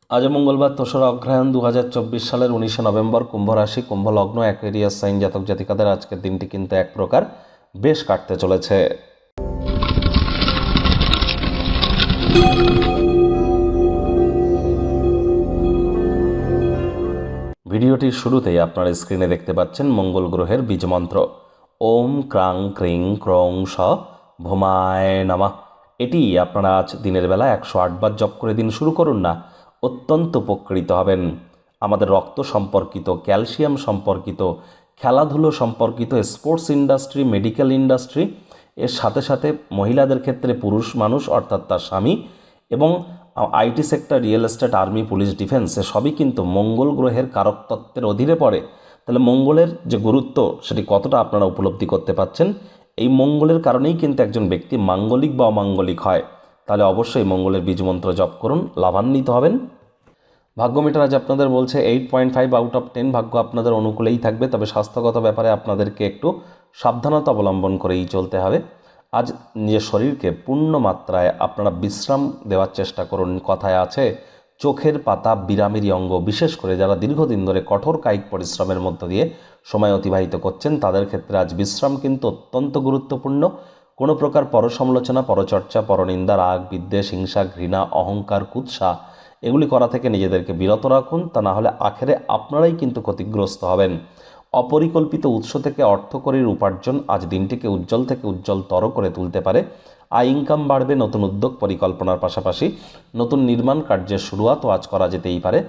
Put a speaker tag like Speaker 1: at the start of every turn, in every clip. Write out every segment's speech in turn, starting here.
Speaker 1: আজ মঙ্গলবার ৩রা অগ্রহায়ণ 2024 সালের 19শে নভেম্বর, কুম্ভ রাশি, কুম্ভ লগ্ন, অ্যাকুয়ারিয়াস সাইন জাতক জাতিকাদের আজকের দিনটি কিন্তু এক প্রকার বেশ কাটতে চলেছে। ভিডিওটির শুরুতেই আপনারা স্ক্রিনে দেখতে পাচ্ছেন মঙ্গল গ্রহের বীজমন্ত্র ওম ক্রাং ক্রিং ক্রং স ভোমায় নমঃ। এটি আপনারা আজ দিনের বেলা 108 বার জপ করে দিন শুরু করুন না, অত্যন্ত উপকৃত হবেন। আমাদের রক্ত সম্পর্কিত, ক্যালসিয়াম সম্পর্কিত, খেলাধুলো সম্পর্কিত, স্পোর্টস ইন্ডাস্ট্রি, মেডিকেল ইন্ডাস্ট্রি, এর সাথে সাথে মহিলাদের ক্ষেত্রে পুরুষ মানুষ অর্থাৎ তার স্বামী, এবং IT sector, real estate, army, police, defence, সবই কিন্তু মঙ্গল গ্রহের কারকতত্ত্বের অধীনে পড়ে। তাহলে মঙ্গলের যে গুরুত্ব সেটি কতটা আপনারা উপলব্ধি করতে পারছেন। এই মঙ্গলের কারণেই কিন্তু একজন ব্যক্তি মাঙ্গলিক বা অমাঙ্গলিক হয়। তাহলে অবশ্যই মঙ্গলের বীজমন্ত্র জপ করুন, লাভান্বিত হবেন। ভাগ্য মিটার আজ আপনাদের বলছে 8.5 আউট অফ 10। ভাগ্য আপনাদের অনুকূলেই থাকবে, তবে স্বাস্থ্যগত ব্যাপারে আপনাদেরকে একটু সাবধানতা অবলম্বন করেই চলতে হবে। আজ নিজের শরীরকে পূর্ণ মাত্রায় আপনারা বিশ্রাম দেওয়ার চেষ্টা করুন। কথায় আছে, চোখের পাতা বিরামেরই অঙ্গ। বিশেষ করে যারা দীর্ঘদিন ধরে কঠোর কায়িক পরিশ্রমের মধ্য দিয়ে সময় অতিবাহিত করছেন, তাদের ক্ষেত্রে আজ বিশ্রাম কিন্তু অত্যন্ত গুরুত্বপূর্ণ। কোনো প্রকার পরসমালোচনা, পরচর্চা, পরনিন্দা, রাগ, বিদ্বেষ, হিংসা, ঘৃণা, অহংকার, কুৎসা এগুলি করা থেকে নিজেদেরকে বিরত রাখুন। তা না হলে আখেরে আপনারাই কিন্তু ক্ষতিগ্রস্ত হবেন। অপরিকল্পিত উৎস থেকে অর্থকরীর উপার্জন আজ দিনটিকে উজ্জ্বল থেকে উজ্জ্বলতর করে তুলতে পারে। আয় ইনকাম বাড়বে। নতুন উদ্যোগ পরিকল্পনার পাশাপাশি নতুন নির্মাণ কার্যের শুরুয়াতও আজ করা যেতেই পারে।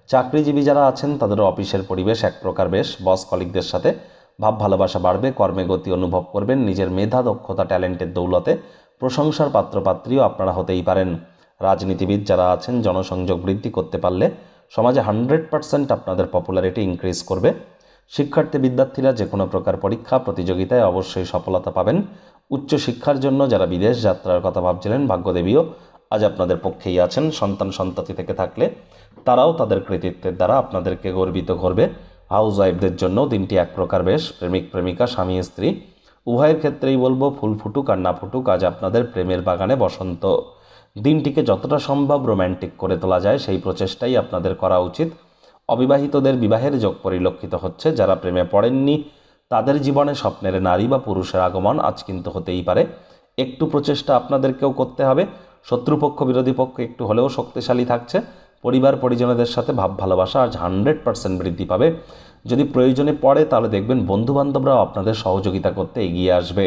Speaker 1: চাকরিজীবী যারা আছেন তাদের অফিসের পরিবেশ এক প্রকার বেশ। বস কলিগদের সাথে ভাব ভালোবাসা বাড়বে। কর্মে গতি অনুভব করবেন। নিজের মেধা, দক্ষতা, ট্যালেন্টের দৌলতে প্রশংসার পাত্রপাত্রীও আপনারা হতেই পারেন। রাজনীতিবিদ যারা আছেন জনসংযোগ বৃদ্ধি করতে পারলে সমাজে 100% আপনাদের পপুলারিটি ইনক্রিজ করবে। শিক্ষার্থী বিদ্যার্থীরা যে কোনো প্রকার পরীক্ষা প্রতিযোগিতায় অবশ্যই সফলতা পাবেন। উচ্চশিক্ষার জন্য যারা বিদেশ যাত্রার কথা ভাবছিলেন, ভাগ্যদেবীও আজ আপনাদের পক্ষেই আছেন। সন্তান সন্ততি থেকে থাকলে তারাও তাদের কৃতিত্বের দ্বারা আপনাদেরকে গর্বিত করবে। হাউস ওয়াইফদের জন্য দিনটি এক প্রকার বেশ। প্রেমিক প্রেমিকা, স্বামী স্ত্রী উভয়ের ক্ষেত্রেই বলবো, ফুল ফুটুক আর না ফুটুক, আজ আপনাদের প্রেমের বাগানে বসন্ত। দিনটিকে যতটা সম্ভব রোম্যান্টিক করে তোলা যায় সেই প্রচেষ্টাই আপনাদের করা উচিত। অবিবাহিতদের বিবাহের যোগ পরিলক্ষিত হচ্ছে। যারা প্রেমে পড়েননি তাদের জীবনে স্বপ্নের নারী বা পুরুষের আগমন আজ কিন্তু হতেই পারে। একটু প্রচেষ্টা আপনাদেরকেও করতে হবে। শত্রুপক্ষ, বিরোধী পক্ষ একটু হলেও শক্তিশালী থাকছে। পরিবার পরিজনদের সাথে ভাব ভালোবাসা আজ 100% বৃদ্ধি পাবে। যদি প্রয়োজনে পড়ে তাহলে দেখবেন বন্ধুবান্ধবরাও আপনাদের সহযোগিতা করতে এগিয়ে আসবে।